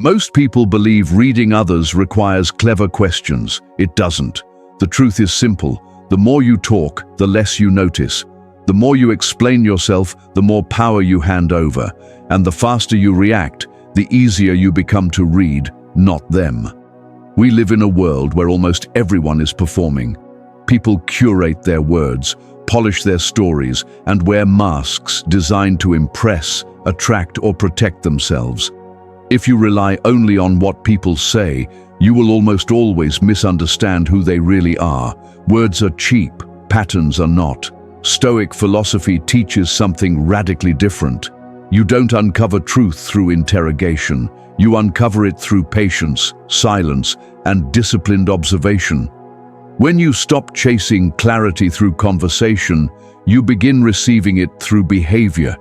Most people believe reading others requires clever questions. It doesn't. The truth is simple. The more you talk, the less you notice. The more you explain yourself, the more power you hand over. And the faster you react, the easier you become to read, not them. We live in a world where almost everyone is performing. People curate their words, polish their stories, and wear masks designed to impress, attract, or protect themselves. If you rely only on what people say, you will almost always misunderstand who they really are. Words are cheap, patterns are not. Stoic philosophy teaches something radically different. You don't uncover truth through interrogation. You uncover it through patience, silence, and disciplined observation. When you stop chasing clarity through conversation, you begin receiving it through behavior.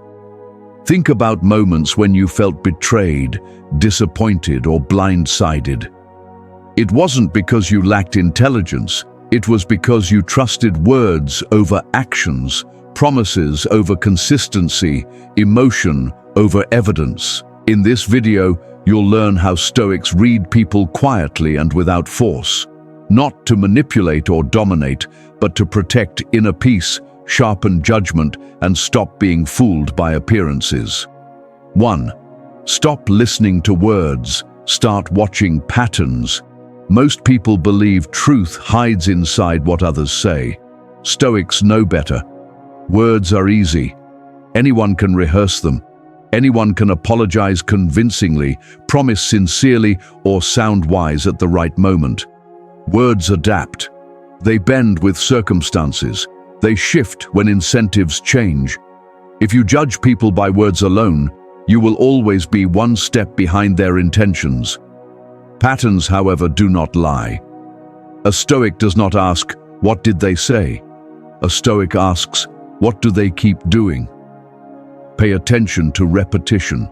Think about moments when you felt betrayed, disappointed, or blindsided. It wasn't because you lacked intelligence. It was because you trusted words over actions, promises over consistency, emotion over evidence. In this video, you'll learn how Stoics read people quietly and without force. Not to manipulate or dominate, but to protect inner peace, sharpen judgment, and stop being fooled by appearances. 1. Stop listening to words. Start watching patterns. Most people believe truth hides inside what others say. Stoics know better. Words are easy. Anyone can rehearse them. Anyone can apologize convincingly, promise sincerely, or sound wise at the right moment. Words adapt. They bend with circumstances. They shift when incentives change. If you judge people by words alone, you will always be one step behind their intentions. Patterns, however, do not lie. A Stoic does not ask, "What did they say?" A Stoic asks, "What do they keep doing?" Pay attention to repetition.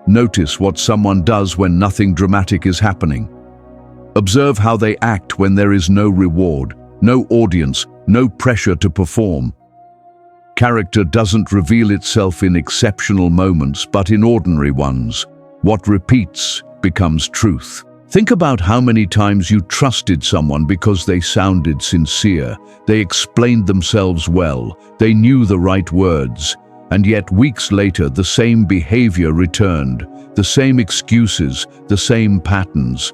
Notice what someone does when nothing dramatic is happening. Observe how they act when there is no reward, no audience, no pressure to perform. Character doesn't reveal itself in exceptional moments, but in ordinary ones. What repeats becomes truth. Think about how many times you trusted someone because they sounded sincere, they explained themselves well, they knew the right words, and yet weeks later the same behavior returned, the same excuses, the same patterns.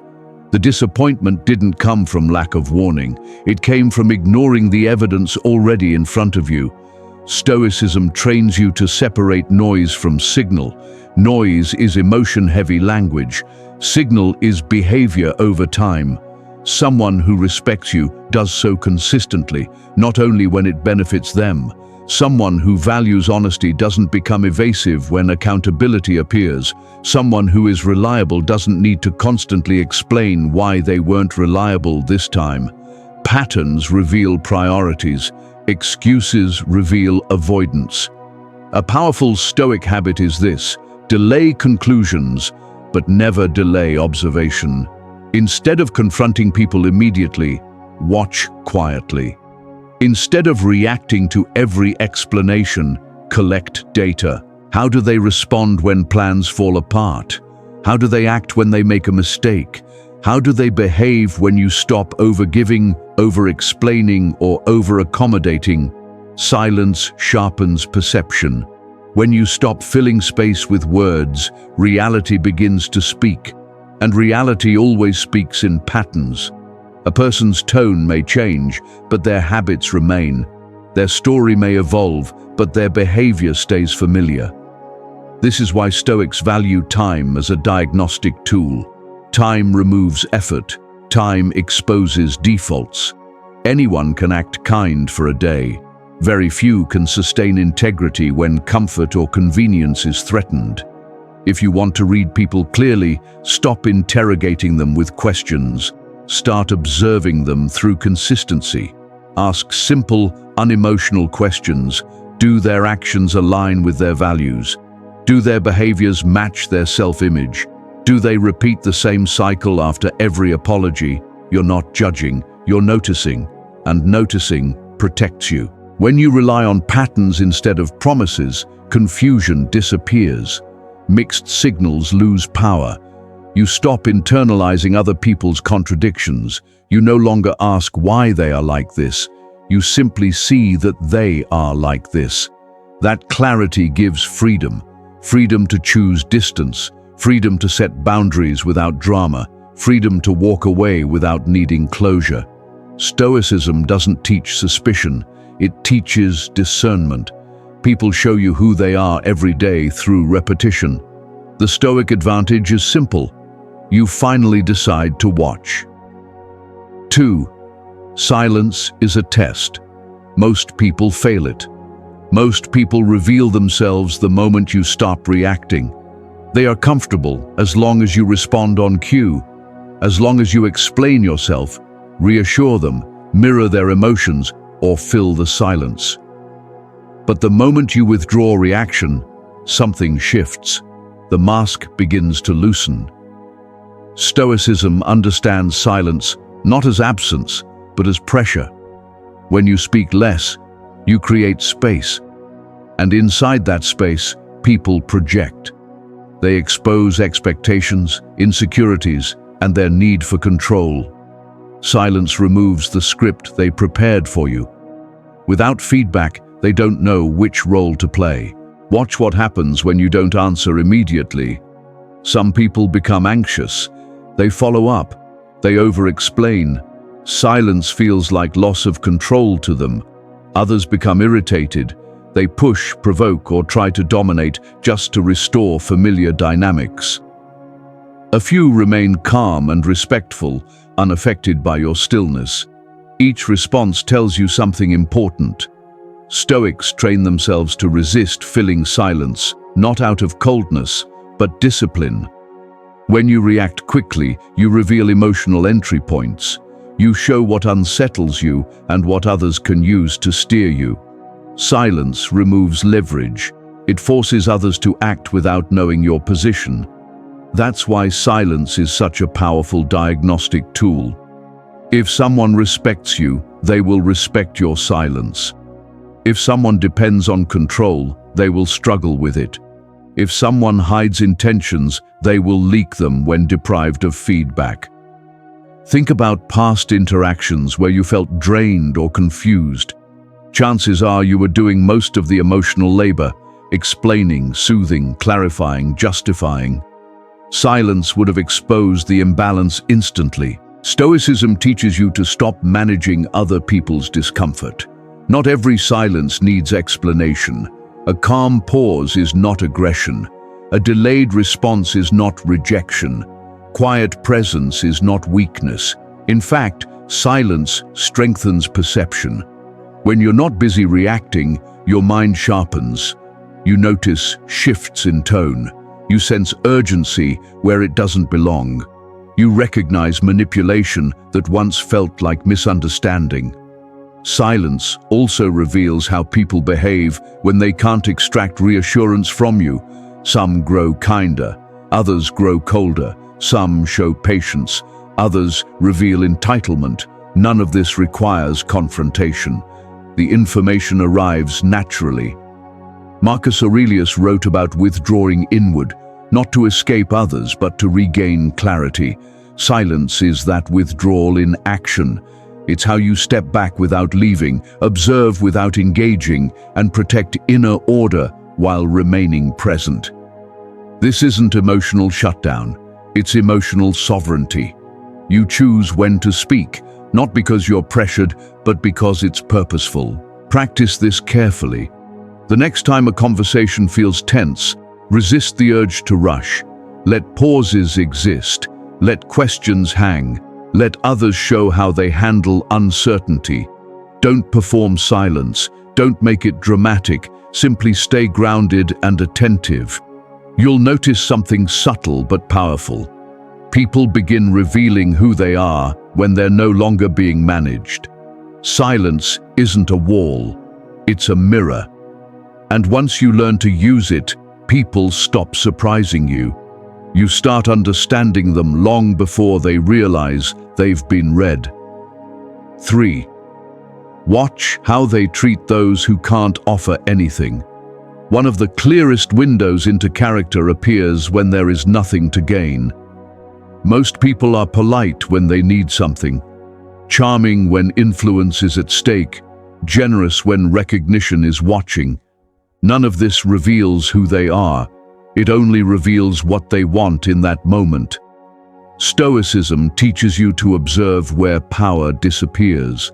The disappointment didn't come from lack of warning. It came from ignoring the evidence already in front of you. Stoicism trains you to separate noise from signal. Noise is emotion-heavy language. Signal is behavior over time. Someone who respects you does so consistently, not only when it benefits them. Someone who values honesty doesn't become evasive when accountability appears. Someone who is reliable doesn't need to constantly explain why they weren't reliable this time. Patterns reveal priorities. Excuses reveal avoidance. A powerful Stoic habit is this: delay conclusions, but never delay observation. Instead of confronting people immediately, watch quietly. Instead of reacting to every explanation, collect data. How do they respond when plans fall apart? How do they act when they make a mistake? How do they behave when you stop overgiving, over-explaining, or over-accommodating? Silence sharpens perception. When you stop filling space with words, reality begins to speak. And reality always speaks in patterns. A person's tone may change, but their habits remain. Their story may evolve, but their behavior stays familiar. This is why Stoics value time as a diagnostic tool. Time removes effort. Time exposes defaults. Anyone can act kind for a day. Very few can sustain integrity when comfort or convenience is threatened. If you want to read people clearly, stop interrogating them with questions. Start observing them through consistency. Ask simple, unemotional questions. Do their actions align with their values? Do their behaviors match their self-image? Do they repeat the same cycle after every apology? You're not judging, you're noticing, and noticing protects you. When you rely on patterns instead of promises, confusion disappears. Mixed signals lose power. You stop internalizing other people's contradictions. You no longer ask why they are like this. You simply see that they are like this. That clarity gives freedom. Freedom to choose distance. Freedom to set boundaries without drama. Freedom to walk away without needing closure. Stoicism doesn't teach suspicion. It teaches discernment. People show you who they are every day through repetition. The Stoic advantage is simple. You finally decide to watch. 2. Silence is a test. Most people fail it. Most people reveal themselves the moment you stop reacting. They are comfortable as long as you respond on cue. As long as you explain yourself, reassure them, mirror their emotions, or fill the silence. But the moment you withdraw reaction, something shifts. The mask begins to loosen. Stoicism understands silence not as absence, but as pressure. When you speak less, you create space. And inside that space, people project. They expose expectations, insecurities, and their need for control. Silence removes the script they prepared for you. Without feedback, they don't know which role to play. Watch what happens when you don't answer immediately. Some people become anxious. They follow up. They over-explain. Silence feels like loss of control to them. Others become irritated. They push, provoke, or try to dominate just to restore familiar dynamics. A few remain calm and respectful, unaffected by your stillness. Each response tells you something important. Stoics train themselves to resist filling silence, not out of coldness, but discipline. When you react quickly, you reveal emotional entry points. You show what unsettles you and what others can use to steer you. Silence removes leverage. It forces others to act without knowing your position. That's why silence is such a powerful diagnostic tool. If someone respects you, they will respect your silence. If someone depends on control, they will struggle with it. If someone hides intentions, they will leak them when deprived of feedback. Think about past interactions where you felt drained or confused. Chances are you were doing most of the emotional labor, explaining, soothing, clarifying, justifying. Silence would have exposed the imbalance instantly. Stoicism teaches you to stop managing other people's discomfort. Not every silence needs explanation. A calm pause is not aggression. A delayed response is not rejection. Quiet presence is not weakness. In fact, silence strengthens perception. When you're not busy reacting, your mind sharpens. You notice shifts in tone. You sense urgency where it doesn't belong. You recognize manipulation that once felt like misunderstanding. Silence also reveals how people behave when they can't extract reassurance from you. Some grow kinder, others grow colder, some show patience, others reveal entitlement. None of this requires confrontation. The information arrives naturally. Marcus Aurelius wrote about withdrawing inward, not to escape others, but to regain clarity. Silence is that withdrawal in action. It's how you step back without leaving, observe without engaging, and protect inner order while remaining present. This isn't emotional shutdown, it's emotional sovereignty. You choose when to speak, not because you're pressured, but because it's purposeful. Practice this carefully. The next time a conversation feels tense, resist the urge to rush. Let pauses exist. Let questions hang. Let others show how they handle uncertainty. Don't perform silence. Don't make it dramatic. Simply stay grounded and attentive. You'll notice something subtle but powerful. People begin revealing who they are when they're no longer being managed. Silence isn't a wall. It's a mirror. And once you learn to use it, people stop surprising you. You start understanding them long before they realize they've been read. 3. Watch how they treat those who can't offer anything. One of the clearest windows into character appears when there is nothing to gain. Most people are polite when they need something, charming when influence is at stake, generous when recognition is watching. None of this reveals who they are. It only reveals what they want in that moment. Stoicism teaches you to observe where power disappears.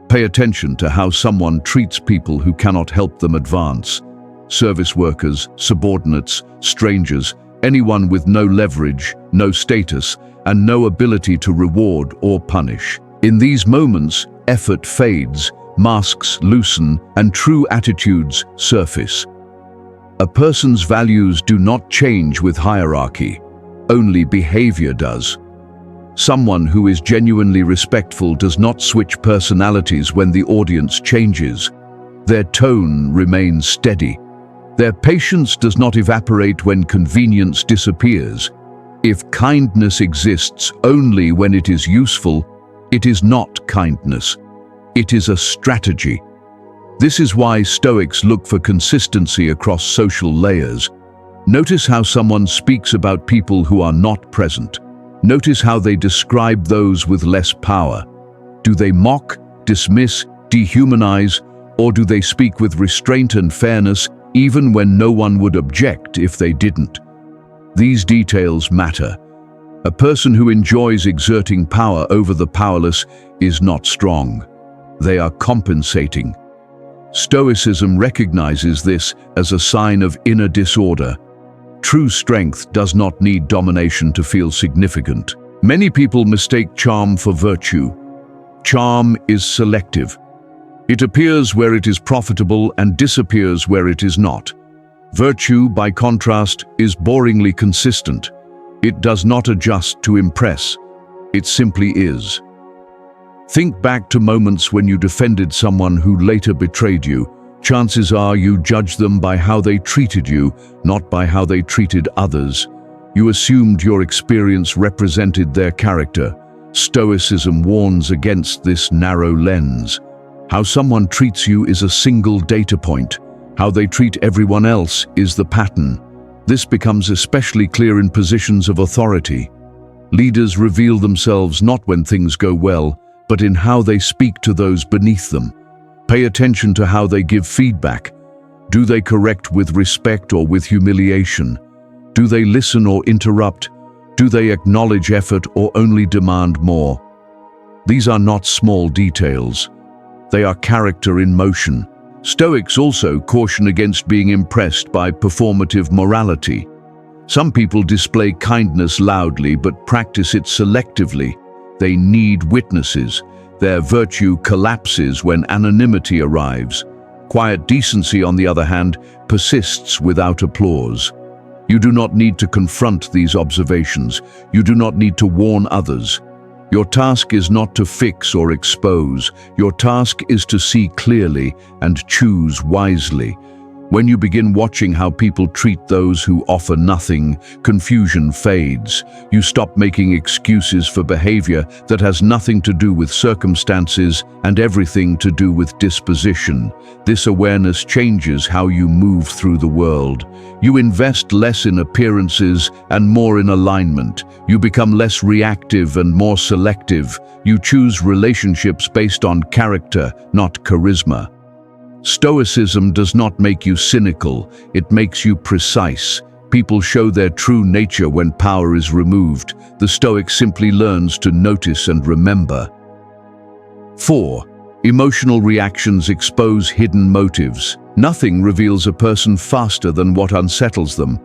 Pay attention to how someone treats people who cannot help them advance. Service workers, subordinates, strangers, anyone with no leverage, no status, and no ability to reward or punish. In these moments, effort fades, masks loosen, and true attitudes surface. A person's values do not change with hierarchy. Only behavior does. Someone who is genuinely respectful does not switch personalities when the audience changes. Their tone remains steady. Their patience does not evaporate when convenience disappears. If kindness exists only when it is useful, it is not kindness. It is a strategy. This is why Stoics look for consistency across social layers. Notice how someone speaks about people who are not present. Notice how they describe those with less power. Do they mock, dismiss, dehumanize, or do they speak with restraint and fairness even when no one would object if they didn't? These details matter. A person who enjoys exerting power over the powerless is not strong. They are compensating. Stoicism recognizes this as a sign of inner disorder. True strength does not need domination to feel significant. Many people mistake charm for virtue. Charm is selective. It appears where it is profitable and disappears where it is not. Virtue, by contrast, is boringly consistent. It does not adjust to impress. It simply is. Think back to moments when you defended someone who later betrayed you. Chances are you judged them by how they treated you, not by how they treated others. You assumed your experience represented their character. Stoicism warns against this narrow lens. How someone treats you is a single data point. How they treat everyone else is the pattern. This becomes especially clear in positions of authority. Leaders reveal themselves not when things go well, but in how they speak to those beneath them. Pay attention to how they give feedback. Do they correct with respect or with humiliation? Do they listen or interrupt? Do they acknowledge effort or only demand more? These are not small details. They are character in motion. Stoics also caution against being impressed by performative morality. Some people display kindness loudly but practice it selectively. They need witnesses. Their virtue collapses when anonymity arrives. Quiet decency, on the other hand, persists without applause. You do not need to confront these observations. You do not need to warn others. Your task is not to fix or expose. Your task is to see clearly and choose wisely. When you begin watching how people treat those who offer nothing, confusion fades. You stop making excuses for behavior that has nothing to do with circumstances and everything to do with disposition. This awareness changes how you move through the world. You invest less in appearances and more in alignment. You become less reactive and more selective. You choose relationships based on character, not charisma. Stoicism does not make you cynical, it makes you precise. People show their true nature when power is removed. The Stoic simply learns to notice and remember. 4. Emotional reactions expose hidden motives. Nothing reveals a person faster than what unsettles them.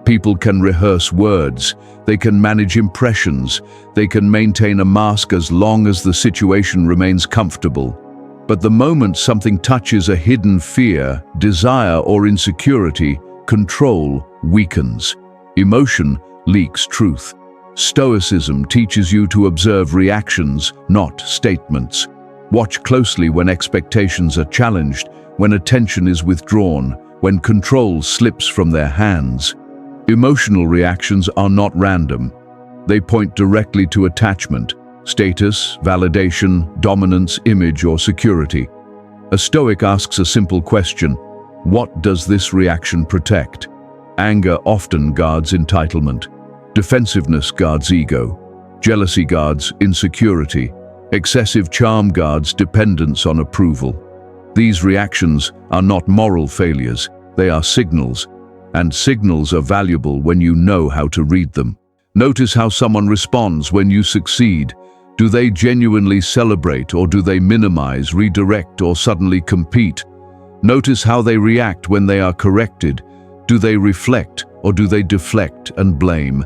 People can rehearse words, they can manage impressions, they can maintain a mask as long as the situation remains comfortable. But the moment something touches a hidden fear, desire, or insecurity, control weakens. Emotion leaks truth. Stoicism teaches you to observe reactions, not statements. Watch closely when expectations are challenged, when attention is withdrawn, when control slips from their hands. Emotional reactions are not random. They point directly to attachment, status, validation, dominance, image, or security. A Stoic asks a simple question: what does this reaction protect? Anger often guards entitlement. Defensiveness guards ego. Jealousy guards insecurity. Excessive charm guards dependence on approval. These reactions are not moral failures, they are signals, and signals are valuable when you know how to read them. Notice how someone responds when you succeed. Do they genuinely celebrate, or do they minimize, redirect, or suddenly compete? Notice how they react when they are corrected. Do they reflect, or do they deflect and blame?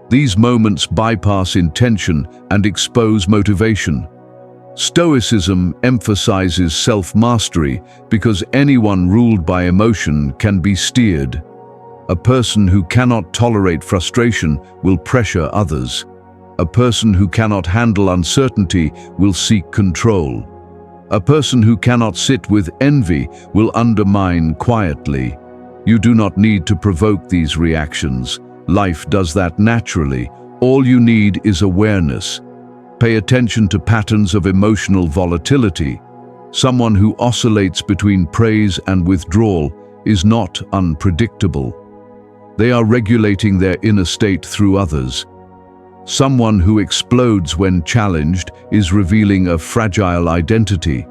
These moments bypass intention and expose motivation. Stoicism emphasizes self-mastery because anyone ruled by emotion can be steered. A person who cannot tolerate frustration will pressure others. A person who cannot handle uncertainty will seek control. A person who cannot sit with envy will undermine quietly. You do not need to provoke these reactions. Life does that naturally. All you need is awareness. Pay attention to patterns of emotional volatility. Someone who oscillates between praise and withdrawal is not unpredictable. They are regulating their inner state through others. Someone who explodes when challenged is revealing a fragile identity.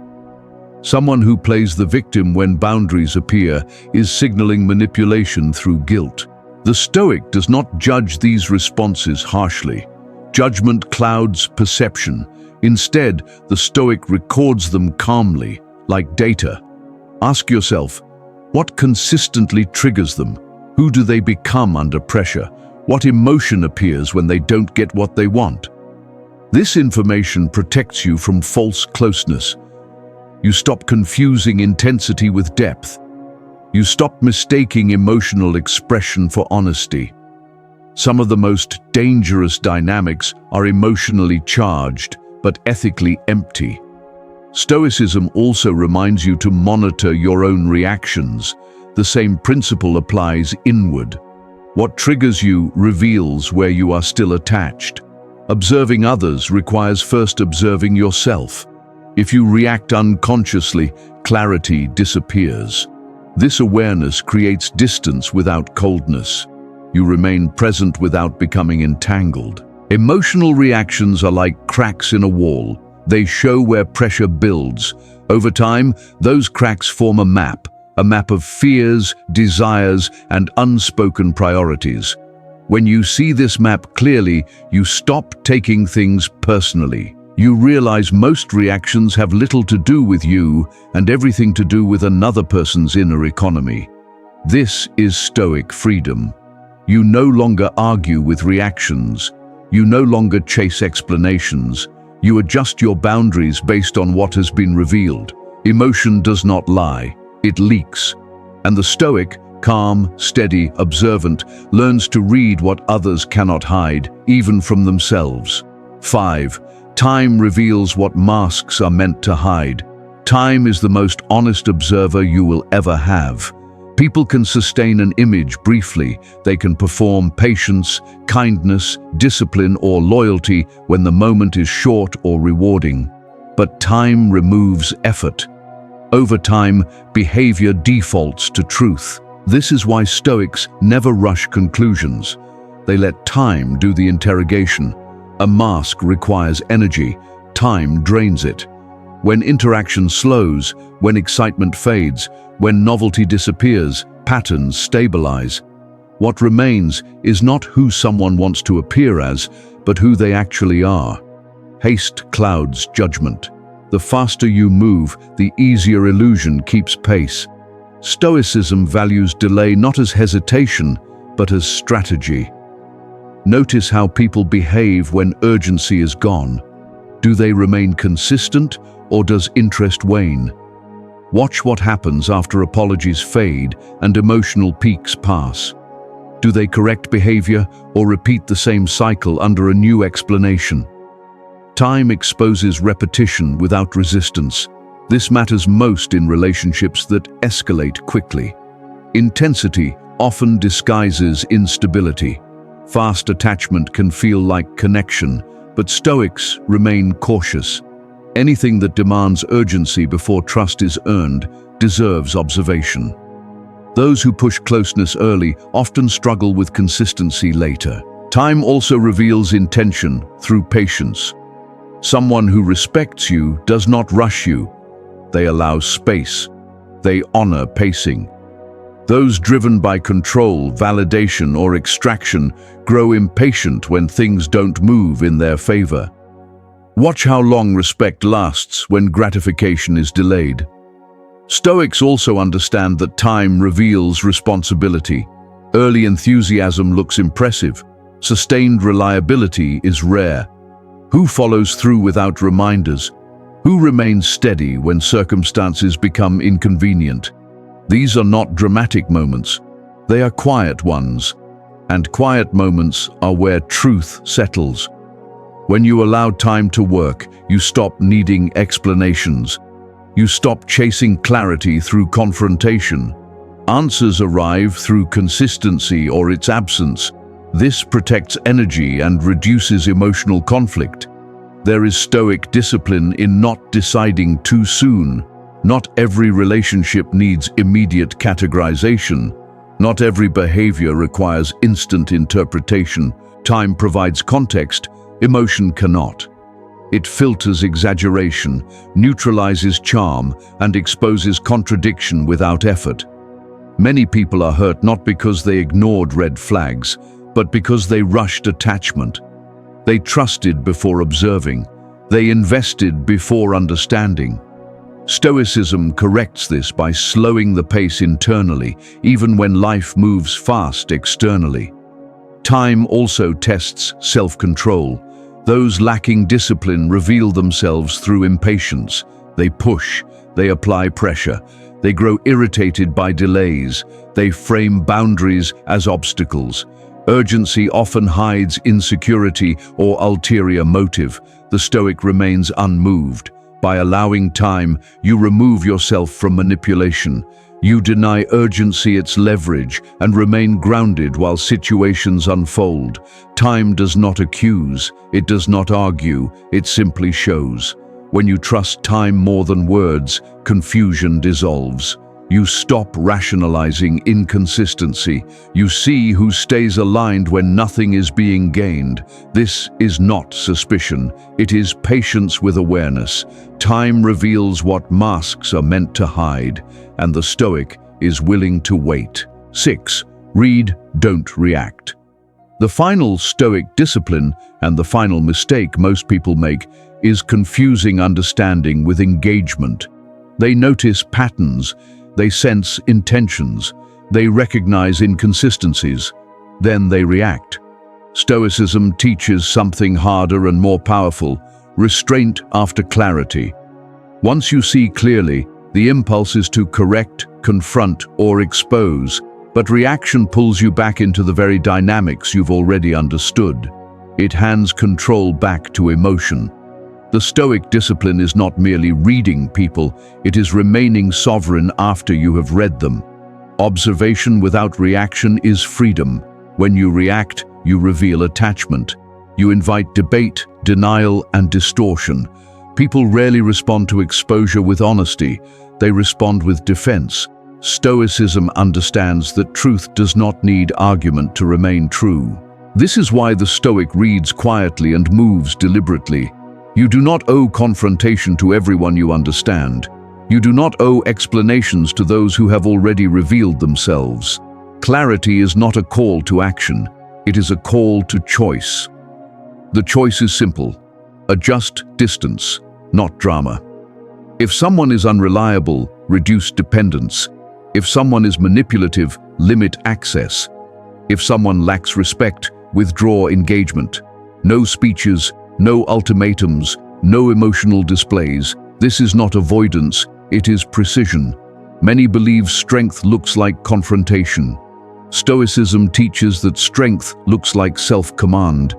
Someone who plays the victim when boundaries appear is signaling manipulation through guilt. The Stoic does not judge these responses harshly. Judgment clouds perception. Instead, the Stoic records them calmly, like data. Ask yourself, what consistently triggers them? Who do they become under pressure? What emotion appears when they don't get what they want? This information protects you from false closeness. You stop confusing intensity with depth. You stop mistaking emotional expression for honesty. Some of the most dangerous dynamics are emotionally charged, but ethically empty. Stoicism also reminds you to monitor your own reactions. The same principle applies inward. What triggers you reveals where you are still attached. Observing others requires first observing yourself. If you react unconsciously, clarity disappears. This awareness creates distance without coldness. You remain present without becoming entangled. Emotional reactions are like cracks in a wall. They show where pressure builds. Over time, those cracks form a map of fears, desires, and unspoken priorities. When you see this map clearly, you stop taking things personally. You realize most reactions have little to do with you and everything to do with another person's inner economy. This is Stoic freedom. You no longer argue with reactions. You no longer chase explanations. You adjust your boundaries based on what has been revealed. Emotion does not lie. It leaks. And the Stoic, calm, steady, observant, learns to read what others cannot hide, even from themselves. 5. Time reveals what masks are meant to hide. Time is the most honest observer you will ever have. People can sustain an image briefly. They can perform patience, kindness, discipline, or loyalty when the moment is short or rewarding. But time removes effort. Over time, behavior defaults to truth. This is why Stoics never rush conclusions. They let time do the interrogation. A mask requires energy. Time drains it. When interaction slows, when excitement fades, when novelty disappears, patterns stabilize. What remains is not who someone wants to appear as, but who they actually are. Haste clouds judgment. The faster you move, the easier illusion keeps pace. Stoicism values delay not as hesitation, but as strategy. Notice how people behave when urgency is gone. Do they remain consistent, or does interest wane? Watch what happens after apologies fade and emotional peaks pass. Do they correct behavior or repeat the same cycle under a new explanation? Time exposes repetition without resistance. This matters most in relationships that escalate quickly. Intensity often disguises instability. Fast attachment can feel like connection, but Stoics remain cautious. Anything that demands urgency before trust is earned deserves observation. Those who push closeness early often struggle with consistency later. Time also reveals intention through patience. Someone who respects you does not rush you. They allow space. They honor pacing. Those driven by control, validation, or extraction grow impatient when things don't move in their favor. Watch how long respect lasts when gratification is delayed. Stoics also understand that time reveals responsibility. Early enthusiasm looks impressive. Sustained reliability is rare. Who follows through without reminders? Who remains steady when circumstances become inconvenient? These are not dramatic moments. They are quiet ones. And quiet moments are where truth settles. When you allow time to work, you stop needing explanations. You stop chasing clarity through confrontation. Answers arrive through consistency or its absence. This protects energy and reduces emotional conflict. There is Stoic discipline in not deciding too soon. Not every relationship needs immediate categorization. Not every behavior requires instant interpretation. Time provides context, emotion cannot. It filters exaggeration, neutralizes charm, and exposes contradiction without effort. Many people are hurt not because they ignored red flags, but because they rushed attachment. They trusted before observing. They invested before understanding. Stoicism corrects this by slowing the pace internally, even when life moves fast externally. Time also tests self-control. Those lacking discipline reveal themselves through impatience. They push, they apply pressure, they grow irritated by delays, they frame boundaries as obstacles. Urgency often hides insecurity or ulterior motive. The Stoic remains unmoved. By allowing time, you remove yourself from manipulation. You deny urgency its leverage and remain grounded while situations unfold. Time does not accuse, it does not argue, it simply shows. When you trust time more than words, confusion dissolves. You stop rationalizing inconsistency. You see who stays aligned when nothing is being gained. This is not suspicion. It is patience with awareness. Time reveals what masks are meant to hide, and the Stoic is willing to wait. 6. Read, don't react. The final Stoic discipline, and the final mistake most people make, is confusing understanding with engagement. They notice patterns. They sense intentions, they recognize inconsistencies, then they react. Stoicism teaches something harder and more powerful, restraint after clarity. Once you see clearly, the impulse is to correct, confront, or expose, but reaction pulls you back into the very dynamics you've already understood. It hands control back to emotion. The Stoic discipline is not merely reading people, it is remaining sovereign after you have read them. Observation without reaction is freedom. When you react, you reveal attachment. You invite debate, denial, and distortion. People rarely respond to exposure with honesty, they respond with defense. Stoicism understands that truth does not need argument to remain true. This is why the Stoic reads quietly and moves deliberately. You do not owe confrontation to everyone you understand. You do not owe explanations to those who have already revealed themselves. Clarity is not a call to action. It is a call to choice. The choice is simple. Adjust distance, not drama. If someone is unreliable, reduce dependence. If someone is manipulative, limit access. If someone lacks respect, withdraw engagement. No speeches, no ultimatums, no emotional displays. This is not avoidance, it is precision. Many believe strength looks like confrontation. Stoicism teaches that strength looks like self-command.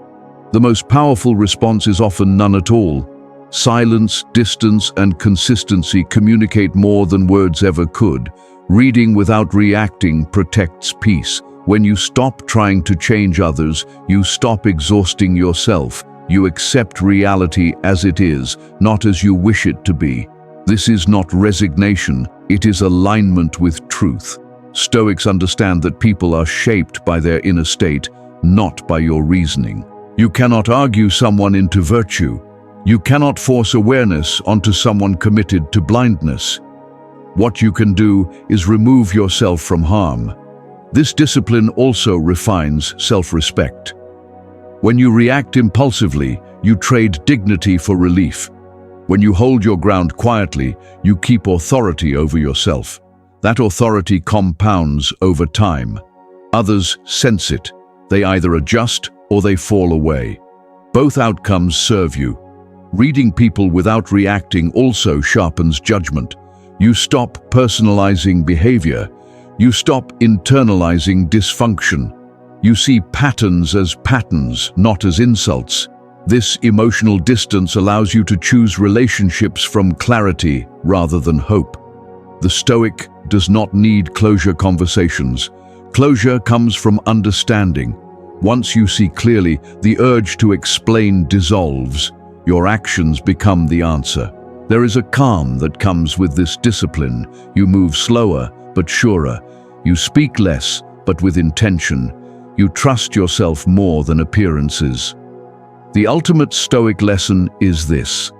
The most powerful response is often none at all. Silence, distance, and consistency communicate more than words ever could. Reading without reacting protects peace. When you stop trying to change others, you stop exhausting yourself. You accept reality as it is, not as you wish it to be. This is not resignation, it is alignment with truth. Stoics understand that people are shaped by their inner state, not by your reasoning. You cannot argue someone into virtue. You cannot force awareness onto someone committed to blindness. What you can do is remove yourself from harm. This discipline also refines self-respect. When you react impulsively, you trade dignity for relief. When you hold your ground quietly, you keep authority over yourself. That authority compounds over time. Others sense it. They either adjust or they fall away. Both outcomes serve you. Reading people without reacting also sharpens judgment. You stop personalizing behavior. You stop internalizing dysfunction. You see patterns as patterns, not as insults. This emotional distance allows you to choose relationships from clarity rather than hope. The Stoic does not need closure conversations. Closure comes from understanding. Once you see clearly, the urge to explain dissolves. Your actions become the answer. There is a calm that comes with this discipline. You move slower but surer. You speak less but with intention. You trust yourself more than appearances. The ultimate Stoic lesson is this: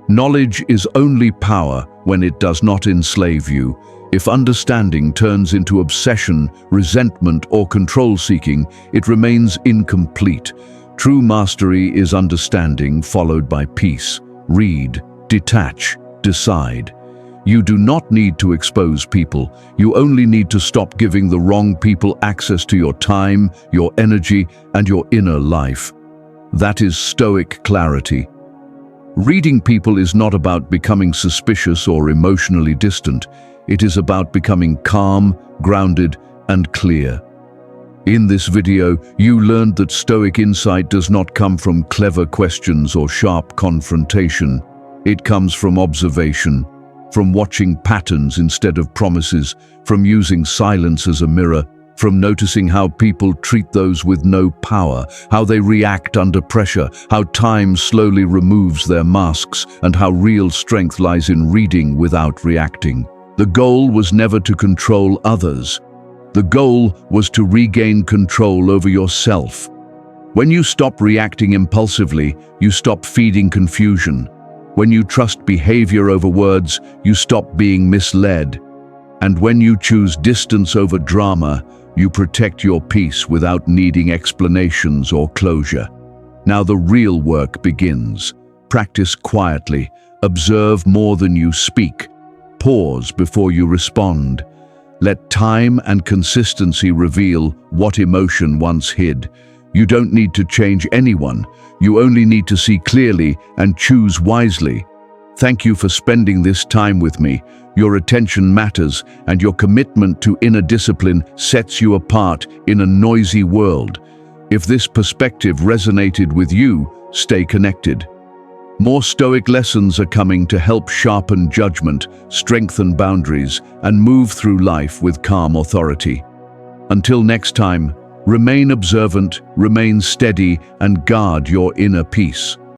knowledge is only power when it does not enslave you. If understanding turns into obsession, resentment, or control-seeking, it remains incomplete. True mastery is understanding followed by peace. Read, detach, decide. You do not need to expose people. You only need to stop giving the wrong people access to your time, your energy, and your inner life. That is Stoic clarity. Reading people is not about becoming suspicious or emotionally distant. It is about becoming calm, grounded, and clear. In this video, you learned that Stoic insight does not come from clever questions or sharp confrontation. It comes from observation, from watching patterns instead of promises, from using silence as a mirror, from noticing how people treat those with no power, how they react under pressure, how time slowly removes their masks, and how real strength lies in reading without reacting. The goal was never to control others. The goal was to regain control over yourself. When you stop reacting impulsively, you stop feeding confusion. When you trust behavior over words, you stop being misled. And when you choose distance over drama, you protect your peace without needing explanations or closure. Now the real work begins. Practice quietly. Observe more than you speak. Pause before you respond. Let time and consistency reveal what emotion once hid. You don't need to change anyone. You only need to see clearly and choose wisely. Thank you for spending this time with me. Your attention matters, and your commitment to inner discipline sets you apart in a noisy world. If this perspective resonated with you, stay connected. More Stoic lessons are coming to help sharpen judgment, strengthen boundaries, and move through life with calm authority. Until next time, remain observant, remain steady, and guard your inner peace.